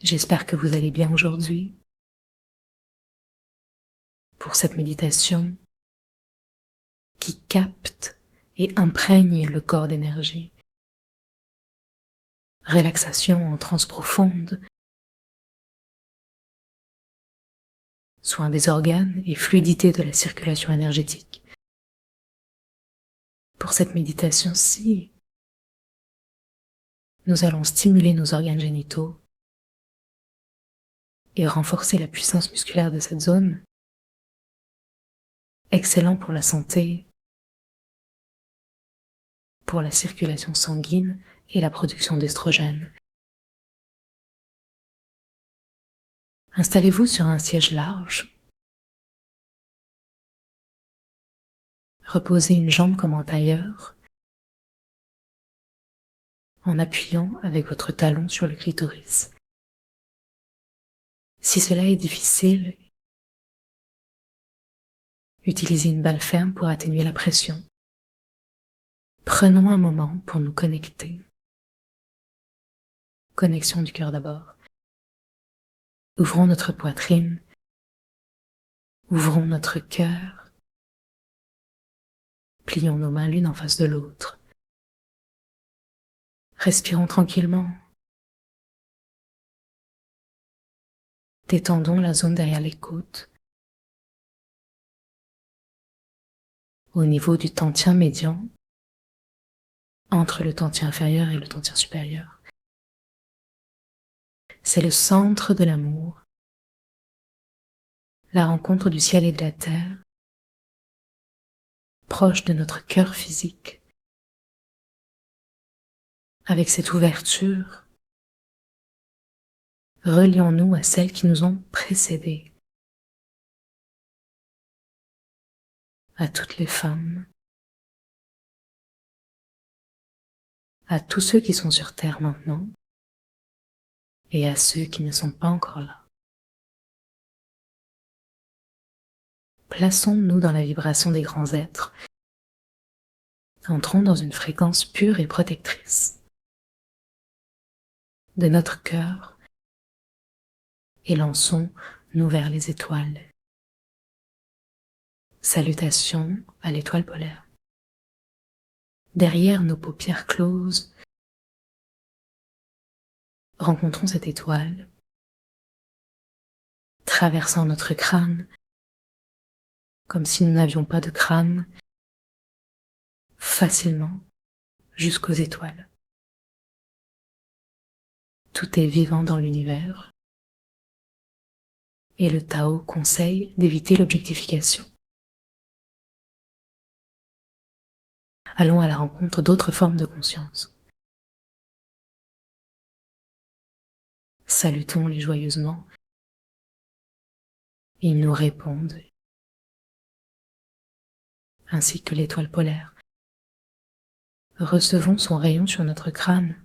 J'espère que vous allez bien aujourd'hui pour cette méditation qui capte et imprègne le corps d'énergie. Relaxation en transe profonde, soin des organes et fluidité de la circulation énergétique. Pour cette méditation-ci, nous allons stimuler nos organes génitaux et renforcer la puissance musculaire de cette zone, excellent pour la santé, pour la circulation sanguine et la production d'estrogènes. Installez-vous sur un siège large. Reposez une jambe comme en tailleur, en appuyant avec votre talon sur le clitoris. Si cela est difficile, utilisez une balle ferme pour atténuer la pression. Prenons un moment pour nous connecter. Connexion du cœur d'abord. Ouvrons notre poitrine, ouvrons notre cœur, plions nos mains l'une en face de l'autre. Respirons tranquillement. Détendons la zone derrière les côtes, au niveau du tantien médian, entre le tantien inférieur et le tantien supérieur. C'est le centre de l'amour, la rencontre du ciel et de la terre, proche de notre cœur physique. Avec cette ouverture, relions-nous à celles qui nous ont précédés, à toutes les femmes, à tous ceux qui sont sur terre maintenant, et à ceux qui ne sont pas encore là. Plaçons-nous dans la vibration des grands êtres. Entrons dans une fréquence pure et protectrice de notre cœur et lançons-nous vers les étoiles. Salutations à l'étoile polaire. Derrière nos paupières closes, rencontrons cette étoile, traversant notre crâne, comme si nous n'avions pas de crâne, facilement jusqu'aux étoiles. Tout est vivant dans l'univers, et le Tao conseille d'éviter l'objectification. Allons à la rencontre d'autres formes de conscience. Salutons-les joyeusement. Ils nous répondent, ainsi que l'étoile polaire. Recevons son rayon sur notre crâne.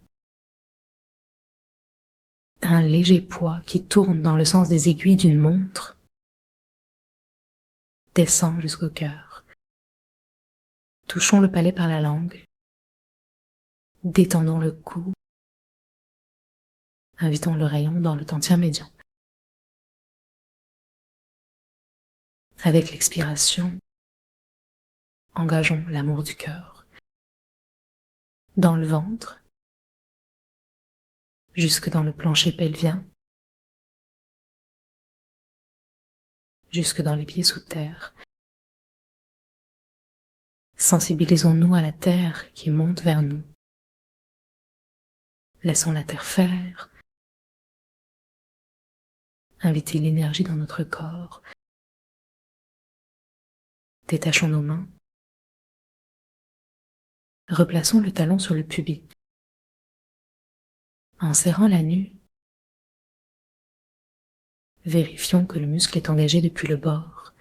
Un léger poids qui tourne dans le sens des aiguilles d'une montre descend jusqu'au cœur. Touchons le palais par la langue. Détendons le cou. Invitons le rayon dans le tantien médian. Avec l'expiration, engageons l'amour du cœur. Dans le ventre, jusque dans le plancher pelvien, jusque dans les pieds sous terre. Sensibilisons-nous à la terre qui monte vers nous. Laissons la terre faire. Invitez l'énergie dans notre corps. Détachons nos mains. Replaçons le talon sur le pubis. En serrant la nuque, vérifions que le muscle est engagé depuis le bord.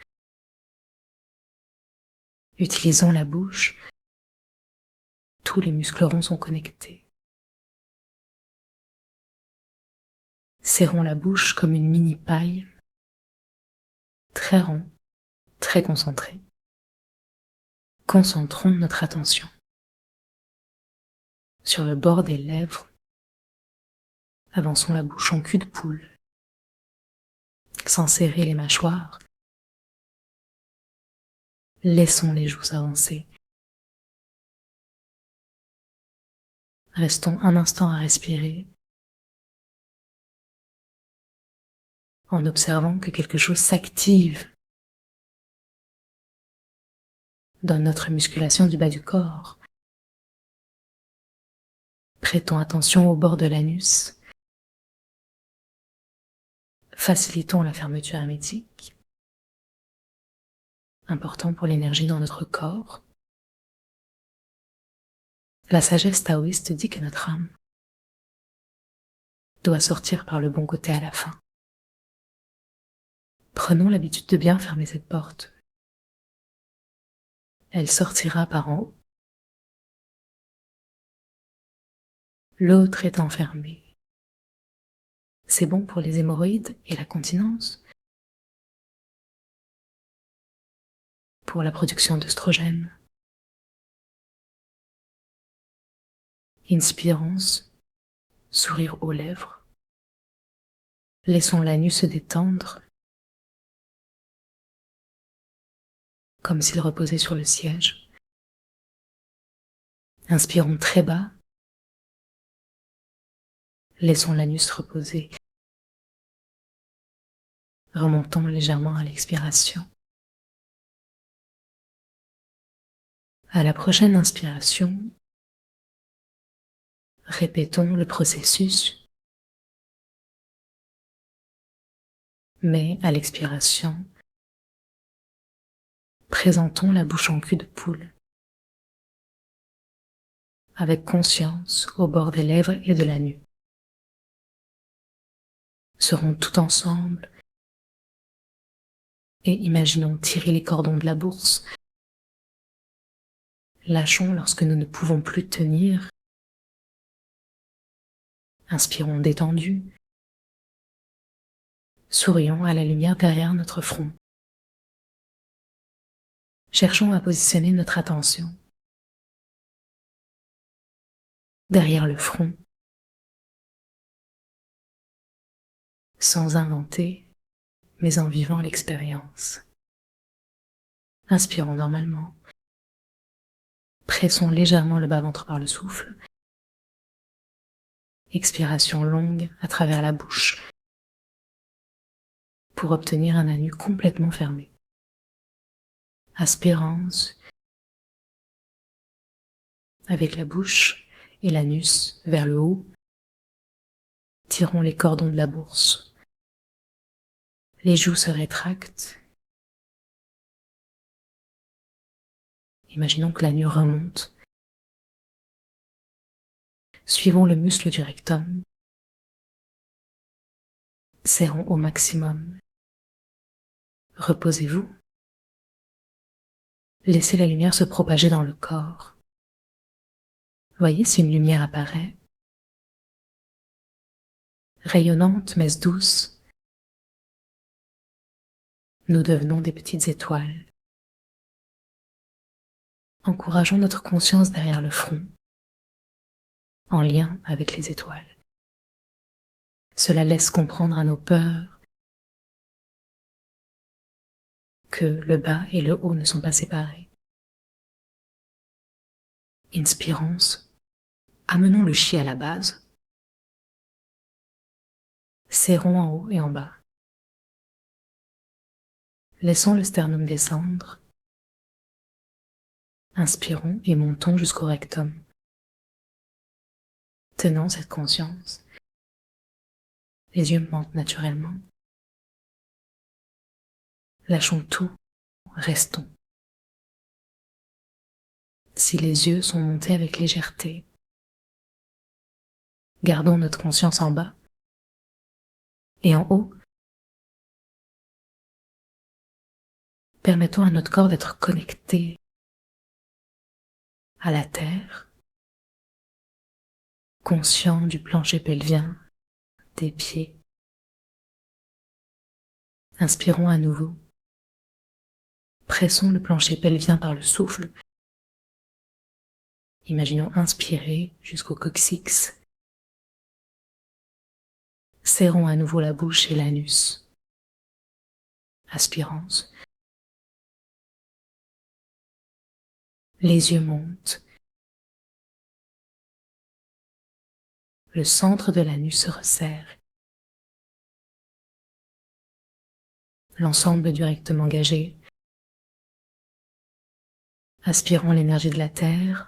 Utilisons la bouche. Tous les muscles ronds sont connectés. Serrons la bouche comme une mini paille, très rond, très concentré. Concentrons notre attention sur le bord des lèvres, Avançons la bouche en cul de poule, sans serrer les mâchoires. Laissons les joues s'avancer. Restons un instant à respirer, en observant que quelque chose s'active dans notre musculation du bas du corps. Prêtons attention au bord de l'anus. Facilitons la fermeture hermétique, important pour l'énergie dans notre corps. La sagesse taoïste dit que notre âme doit sortir par le bon côté à la fin. Prenons l'habitude de bien fermer cette porte. Elle sortira par en haut. L'autre est enfermée. C'est bon pour les hémorroïdes et la continence, pour la production d'œstrogènes. Inspirons, sourire aux lèvres. Laissons l'anus se détendre, comme s'il reposait sur le siège. Inspirons très bas. Laissons l'anus reposer. Remontons légèrement à l'expiration. À la prochaine inspiration, répétons le processus, mais à l'expiration, présentons la bouche en cul de poule, avec conscience au bord des lèvres et de la nuque. Serons tout ensemble et imaginons tirer les cordons de la bourse. Lâchons lorsque nous ne pouvons plus tenir. Inspirons détendu. Sourions à la lumière derrière notre front. Cherchons à positionner notre attention derrière le front, sans inventer, mais en vivant l'expérience. Inspirons normalement. Pressons légèrement le bas-ventre par le souffle. Expiration longue à travers la bouche pour obtenir un anus complètement fermé. Aspirance avec la bouche et l'anus vers le haut. Tirons les cordons de la bourse. Les joues se rétractent. Imaginons que l'anus remonte. Suivons le muscle du rectum. Serrons au maximum. Reposez-vous. Laissez la lumière se propager dans le corps. Voyez si une lumière apparaît. Rayonnante mais douce. Nous devenons des petites étoiles. Encourageons notre conscience derrière le front, en lien avec les étoiles. Cela laisse comprendre à nos peurs que le bas et le haut ne sont pas séparés. Inspirons, amenons le chi à la base. Serrons en haut et en bas. Laissons le sternum descendre. Inspirons et montons jusqu'au rectum. Tenons cette conscience. Les yeux mentent naturellement. Lâchons tout, restons. Si les yeux sont montés avec légèreté, gardons notre conscience en bas et en haut. Permettons à notre corps d'être connecté à la terre, conscient du plancher pelvien, des pieds. Inspirons à nouveau. Pressons le plancher pelvien par le souffle. Imaginons inspirer jusqu'au coccyx. Serrons à nouveau la bouche et l'anus. Aspirance. Les yeux montent. Le centre de l'anus se resserre. L'ensemble du rectum engagé. Aspirons l'énergie de la terre,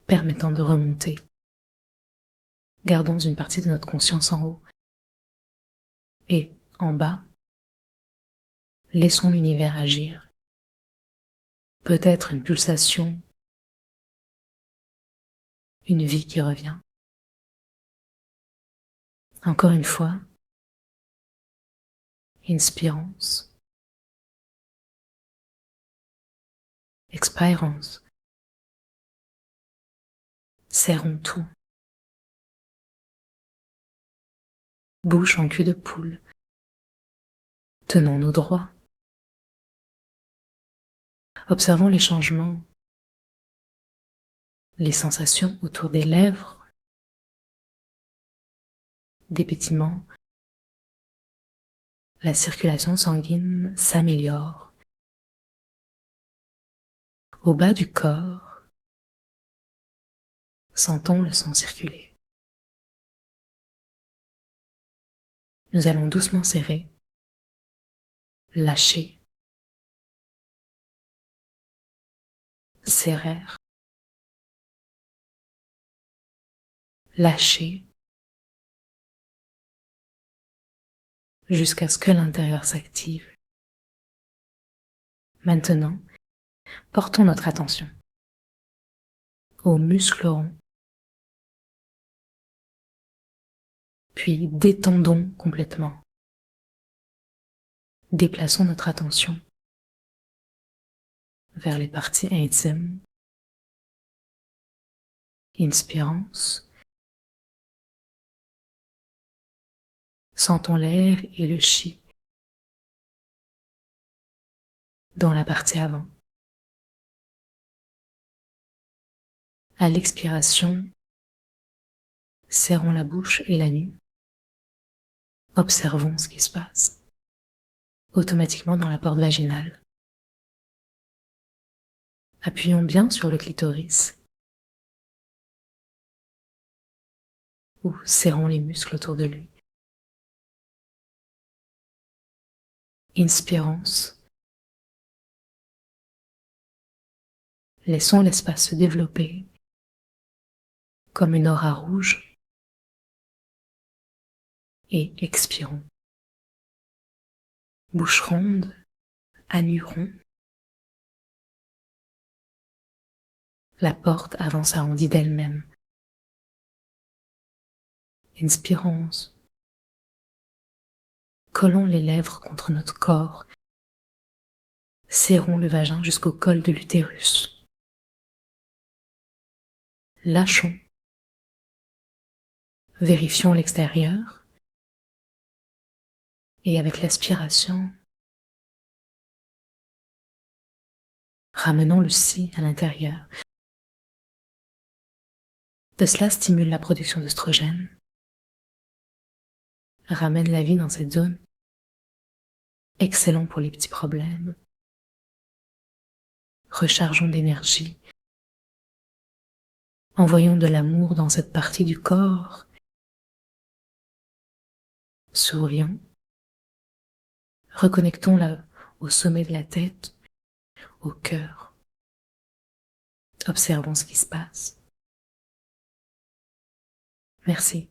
permettant de remonter. Gardons une partie de notre conscience en haut. Et, en bas, laissons l'univers agir. Peut-être une pulsation, une vie qui revient. Encore une fois, inspirance, expirance. Serrons tout. Bouche en cul de poule. Tenons-nous droits. Observons les changements, les sensations autour des lèvres, des pétillements. La circulation sanguine s'améliore. Au bas du corps, sentons le sang circuler. Nous allons doucement serrer, lâcher, serrer, lâcher, jusqu'à ce que l'intérieur s'active. Maintenant, portons notre attention aux muscles ronds, puis détendons complètement. Déplaçons notre attention vers les parties intimes. Inspirance. Sentons l'air et le chi dans la partie avant. À l'expiration, serrons la bouche et la nuque. Observons ce qui se passe automatiquement dans la porte vaginale. Appuyons bien sur le clitoris ou serrons les muscles autour de lui. Inspirance. Laissons l'espace se développer comme une aura rouge et expirons. Bouche ronde, anus rond. La porte avance arrondie d'elle-même. Inspirons. Collons les lèvres contre notre corps. Serrons le vagin jusqu'au col de l'utérus. Lâchons. Vérifions l'extérieur. Et avec l'aspiration, ramenons le si à l'intérieur. De cela stimule la production d'œstrogène, ramène la vie dans cette zone, excellent pour les petits problèmes. Rechargeons d'énergie, envoyons de l'amour dans cette partie du corps, sourions, reconnectons-la au sommet de la tête, au cœur. Observons ce qui se passe. Merci.